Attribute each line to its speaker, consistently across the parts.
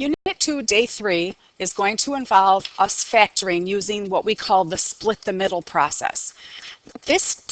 Speaker 1: Unit 2, Day 3, is going to involve us factoring using what we call the split the middle process. This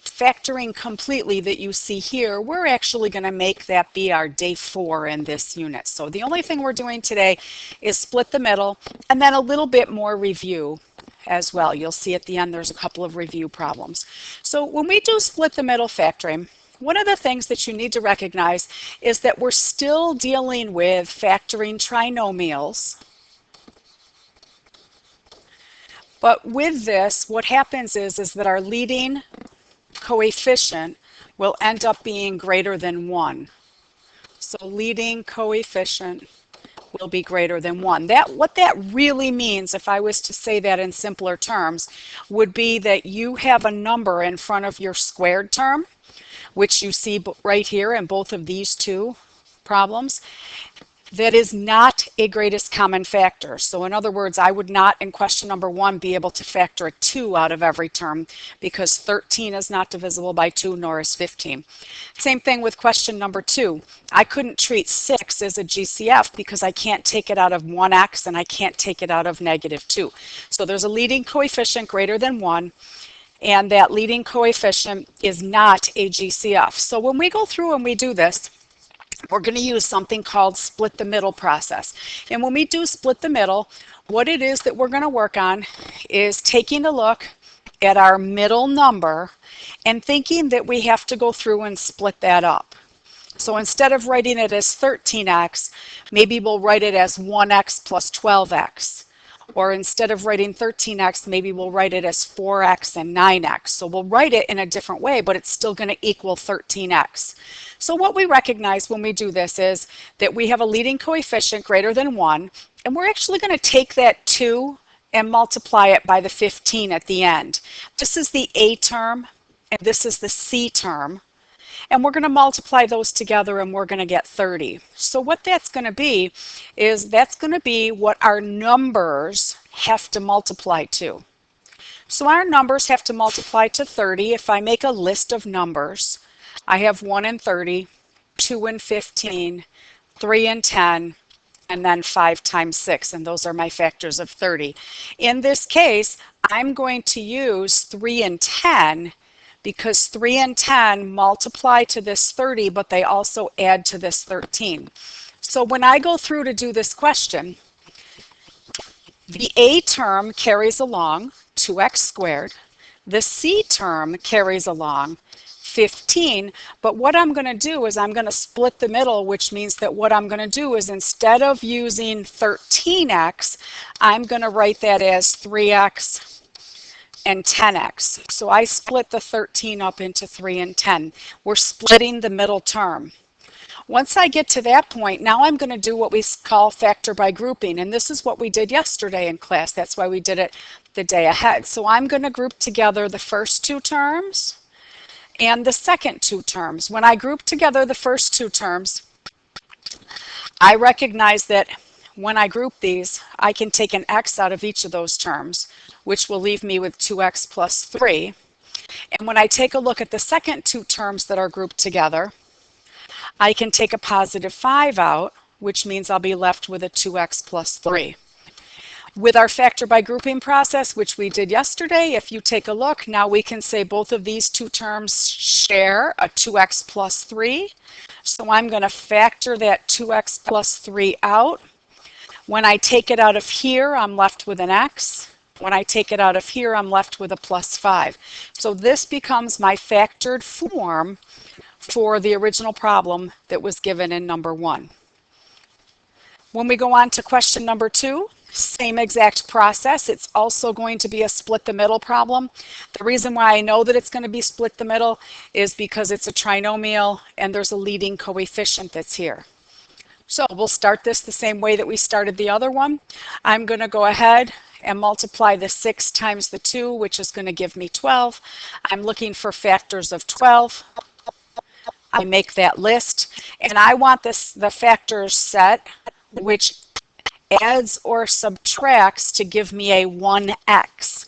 Speaker 1: factoring completely that you see here, we're actually going to make that be our Day 4 in this unit. So the only thing we're doing today is split the middle and then a little bit more review as well. You'll see at the end there's a couple of review problems. So when we do split the middle factoring, one of the things that you need to recognize is that we're still dealing with factoring trinomials. But with this, what happens is that our leading coefficient will end up being greater than 1. So leading coefficient will be greater than 1. What that really means, if I was to say that in simpler terms, would be that you have a number in front of your squared term, which you see right here in both of these two problems, that is not a greatest common factor. So in other words, I would not in question number 1 be able to factor a 2 out of every term because 13 is not divisible by 2, nor is 15. Same thing with question number 2. I couldn't treat 6 as a GCF because I can't take it out of 1x and I can't take it out of -2. So there's a leading coefficient greater than 1, and that leading coefficient is not a GCF. So when we go through and we do this, we're going to use something called split the middle process. And when we do split the middle, what it is that we're going to work on is taking a look at our middle number and thinking that we have to go through and split that up. So instead of writing it as 13x, maybe we'll write it as 1x plus 12x. Or instead of writing 13x, maybe we'll write it as 4x and 9x. So we'll write it in a different way, but it's still going to equal 13x. So what we recognize when we do this is that we have a leading coefficient greater than 1, and we're actually going to take that 2 and multiply it by the 15 at the end. This is the A term, and this is the C term. And we're going to multiply those together and we're going to get 30. So what that's going to be is that's going to be what our numbers have to multiply to. So our numbers have to multiply to 30. If I make a list of numbers, I have 1 and 30, 2 and 15, 3 and 10, and then 5 times 6, and those are my factors of 30. In this case, I'm going to use 3 and 10 because 3 and 10 multiply to this 30, but they also add to this 13. So when I go through to do this question, the A term carries along 2x squared. The C term carries along 15, but what I'm going to do is I'm going to split the middle, which means that what I'm going to do is instead of using 13x, I'm going to write that as 3x and 10x. So I split the 13 up into 3 and 10. We're splitting the middle term. Once I get to that point, now I'm going to do what we call factor by grouping, and this is what we did yesterday in class. That's why we did it the day ahead. So I'm going to group together the first 2 terms and the second 2 terms. When I group together the first 2 terms, I recognize that when I group these, I can take an x out of each of those terms, which will leave me with 2x plus 3. And when I take a look at the second 2 terms that are grouped together, I can take a positive 5 out, which means I'll be left with a 2x plus 3. With our factor by grouping process, which we did yesterday, if you take a look, now we can say both of these 2 terms share a 2x plus 3. So I'm going to factor that 2x plus 3 out. When I take it out of here, I'm left with an x. When I take it out of here, I'm left with a plus 5. So this becomes my factored form for the original problem that was given in number 1. When we go on to question number 2, same exact process. It's also going to be a split the middle problem. The reason why I know that it's going to be split the middle is because it's a trinomial and there's a leading coefficient that's here. So we'll start this the same way that we started the other one. I'm going to go ahead and multiply the 6 times the 2, which is going to give me 12. I'm looking for factors of 12. I make that list, and I want the factors set, which adds or subtracts to give me a 1x.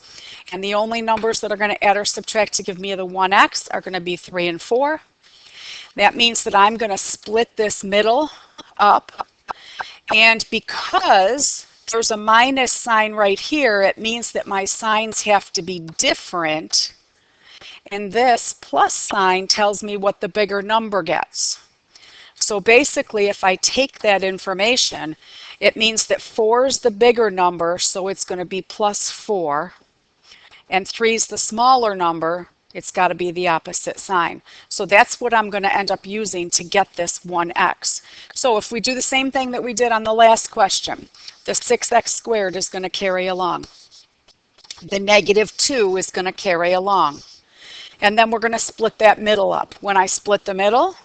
Speaker 1: And the only numbers that are going to add or subtract to give me the 1x are going to be 3 and 4. That means that I'm going to split this middle up, And because there's a minus sign right here, it means that my signs have to be different. And this plus sign tells me what the bigger number gets. So basically, if I take that information, it means that 4 is the bigger number, so it's going to be plus 4. And 3 is the smaller number, it's got to be the opposite sign. So that's what I'm going to end up using to get this 1x. So if we do the same thing that we did on the last question, the 6x squared is going to carry along. The negative 2 is going to carry along. And then we're going to split that middle up. When I split the middle,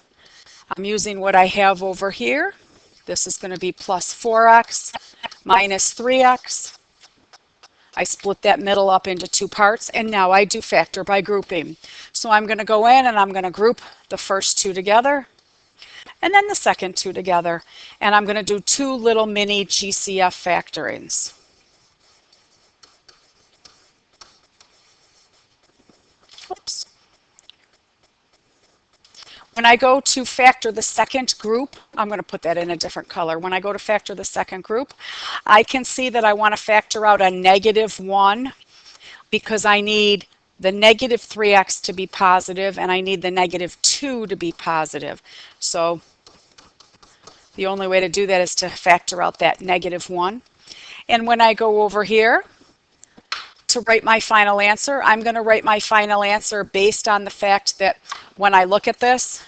Speaker 1: I'm using what I have over here. This is going to be plus 4x minus 3x. I split that middle up into two parts, and now I do factor by grouping. So I'm going to go in and I'm going to group the first two together and then the second two together. And I'm going to do two little mini GCF factorings. Oops. When I go to factor the second group, I'm going to put that in a different color. When I go to factor the second group, I can see that I want to factor out a negative 1 because I need the negative 3x to be positive and I need the negative 2 to be positive. So the only way to do that is to factor out that negative 1. And when I go over here to write my final answer, I'm going to write my final answer based on the fact that when I look at this,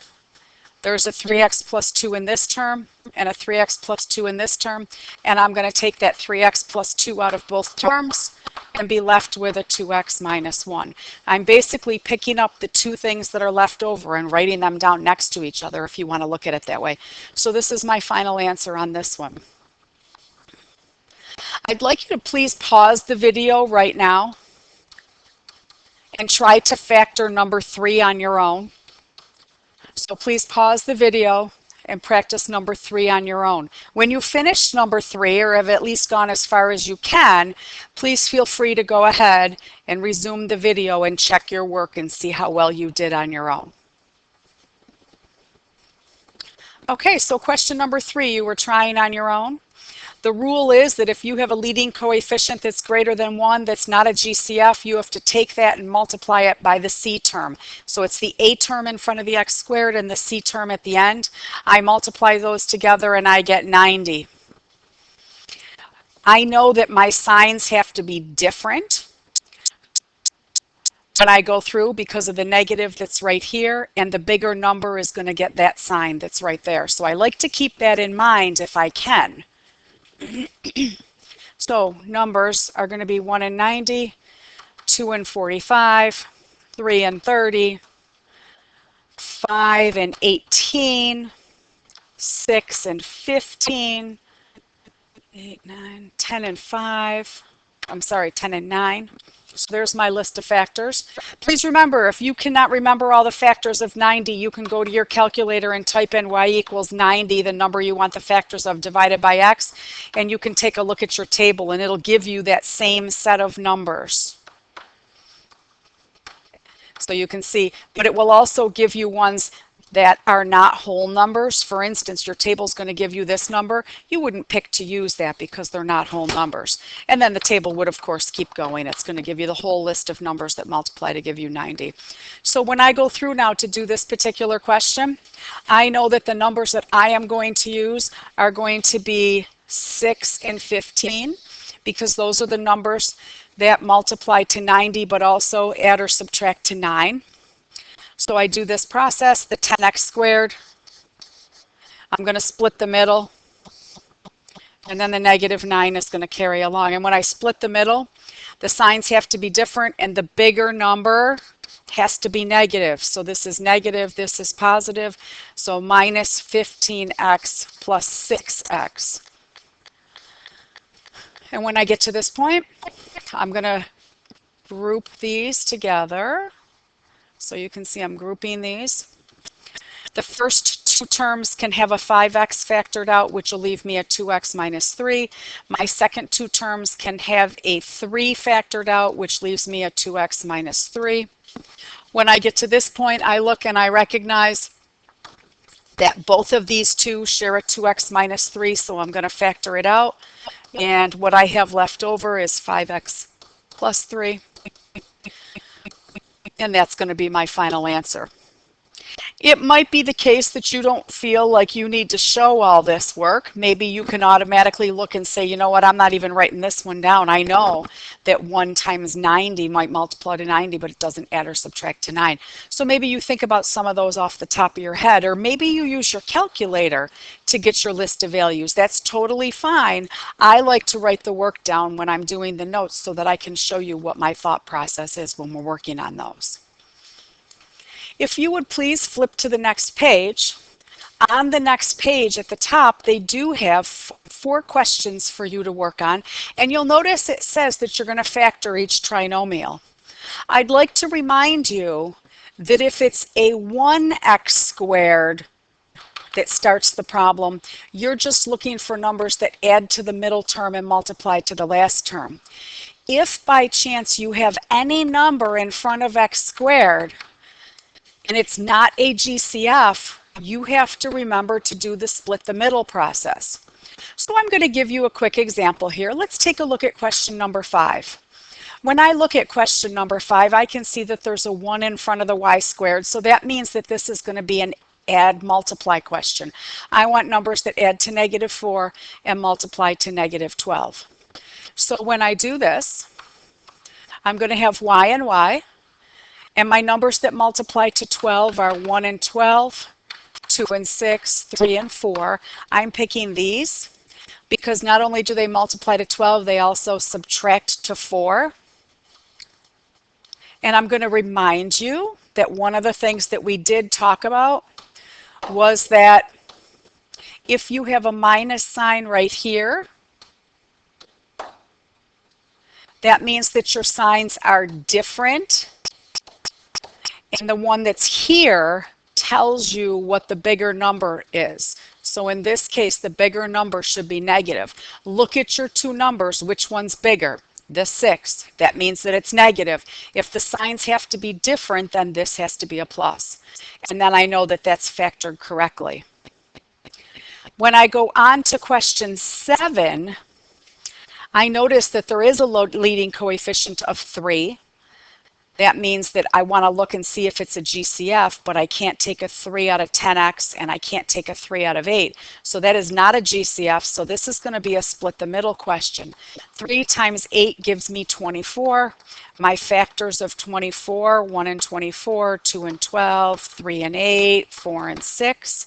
Speaker 1: there's a 3x plus 2 in this term and a 3x plus 2 in this term, and I'm going to take that 3x plus 2 out of both terms and be left with a 2x minus 1. I'm basically picking up the two things that are left over and writing them down next to each other if you want to look at it that way. So this is my final answer on this one. I'd like you to please pause the video right now and try to factor number 3 on your own. So please pause the video and practice number 3 on your own. When you finish number 3, or have at least gone as far as you can, please feel free to go ahead and resume the video and check your work and see how well you did on your own. Okay, so question number 3, you were trying on your own. The rule is that if you have a leading coefficient that's greater than 1 that's not a GCF, you have to take that and multiply it by the C term. So it's the A term in front of the x squared and the C term at the end. I multiply those together and I get 90. I know that my signs have to be different when I go through because of the negative that's right here, and the bigger number is going to get that sign that's right there. So I like to keep that in mind if I can. So numbers are going to be 1 and 90, 2 and 45, 3 and 30, 5 and 18, 6 and 15, 8, 9, 10 and 5. I'm sorry, 10 and 9. So there's my list of factors. Please remember, if you cannot remember all the factors of 90, you can go to your calculator and type in y equals 90, the number you want the factors of, divided by x, and you can take a look at your table and it'll give you that same set of numbers. So you can see, but it will also give you ones that are not whole numbers. For instance, your table is going to give you this number. You wouldn't pick to use that because they're not whole numbers. And then the table would, of course, keep going. It's going to give you the whole list of numbers that multiply to give you 90. So when I go through now to do this particular question, I know that the numbers that I am going to use are going to be 6 and 15, because those are the numbers that multiply to 90 but also add or subtract to 9. So I do this process, the 10x squared. I'm going to split the middle, and then the negative 9 is going to carry along. And when I split the middle, the signs have to be different, and the bigger number has to be negative. So this is negative, this is positive. So minus 15x plus 6x. And when I get to this point, I'm going to group these together. So you can see I'm grouping these. The first two terms can have a 5x factored out, which will leave me a 2x minus 3. My second two terms can have a 3 factored out, which leaves me a 2x minus 3. When I get to this point, I look and I recognize that both of these two share a 2x minus 3, so I'm going to factor it out. And what I have left over is 5x plus 3. And that's going to be my final answer. It might be the case that you don't feel like you need to show all this work. Maybe you can automatically look and say, you know what, I'm not even writing this one down. I know that 1 times 90 might multiply to 90, but it doesn't add or subtract to 9. So maybe you think about some of those off the top of your head, or maybe you use your calculator to get your list of values. That's totally fine. I like to write the work down when I'm doing the notes so that I can show you what my thought process is when we're working on those. If you would please flip to the next page. On the next page at the top, they do have 4 questions for you to work on, and you'll notice it says that you're going to factor each trinomial. I'd like to remind you that if it's a 1x squared that starts the problem, you're just looking for numbers that add to the middle term and multiply to the last term. If by chance you have any number in front of x squared, and it's not a GCF, you have to remember to do the split the middle process. So I'm going to give you a quick example here. Let's take a look at question number 5. When I look at question number 5, I can see that there's a 1 in front of the y squared, so that means that this is going to be an add multiply question. I want numbers that add to -4 and multiply to -12. So when I do this, I'm going to have y and y. And my numbers that multiply to 12 are 1 and 12, 2 and 6, 3 and 4. I'm picking these because not only do they multiply to 12, they also subtract to 4. And I'm going to remind you that one of the things that we did talk about was that if you have a minus sign right here, that means that your signs are different. And the one that's here tells you what the bigger number is. So in this case, the bigger number should be negative. Look at your two numbers. Which one's bigger? The 6. That means that it's negative. If the signs have to be different, then this has to be a plus. And then I know that that's factored correctly. When I go on to question 7, I notice that there is a leading coefficient of 3. That means that I want to look and see if it's a GCF, but I can't take a 3 out of 10x and I can't take a 3 out of 8. So that is not a GCF, so this is going to be a split the middle question. 3 times 8 gives me 24. My factors of 24, 1 and 24, 2 and 12, 3 and 8, 4 and 6.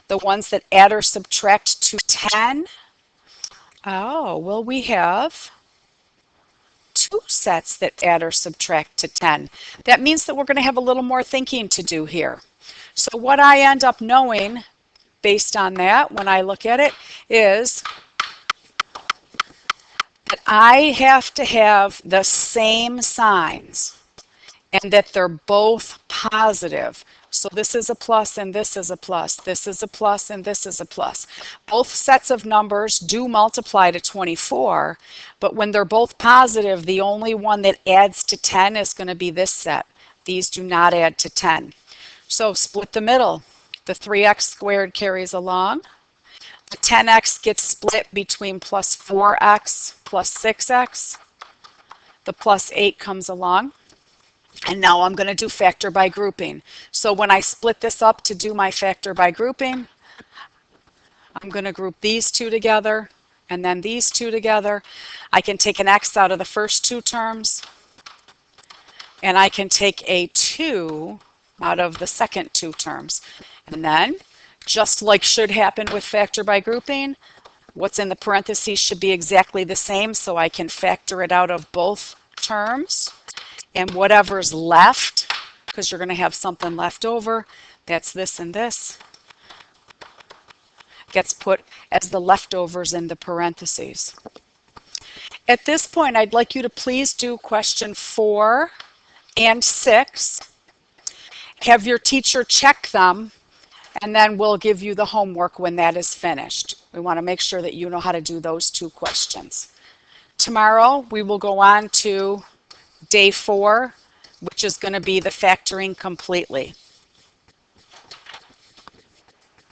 Speaker 1: The ones that add or subtract to 10, oh, well, we have 2 sets that add or subtract to 10. That means that we're going to have a little more thinking to do here. So what I end up knowing based on that when I look at it is that I have to have the same signs and that they're both positive. So this is a plus and this is a plus. This is a plus and this is a plus. Both sets of numbers do multiply to 24, but when they're both positive, the only one that adds to 10 is going to be this set. These do not add to 10. So split the middle. The 3x squared carries along. The 10x gets split between plus 4x plus 6x. The plus 8 comes along. And now I'm going to do factor by grouping. So when I split this up to do my factor by grouping, I'm going to group these two together and then these two together. I can take an x out of the first two terms, and I can take a 2 out of the second two terms. And then, just like should happen with factor by grouping, what's in the parentheses should be exactly the same, so I can factor it out of both terms. And whatever's left, because you're going to have something left over, that's this and this, gets put as the leftovers in the parentheses. At this point, I'd like you to please do question 4 and 6. Have your teacher check them, and then we'll give you the homework when that is finished. We want to make sure that you know how to do those 2 questions. Tomorrow, we will go on to Day 4, which is going to be the factoring completely.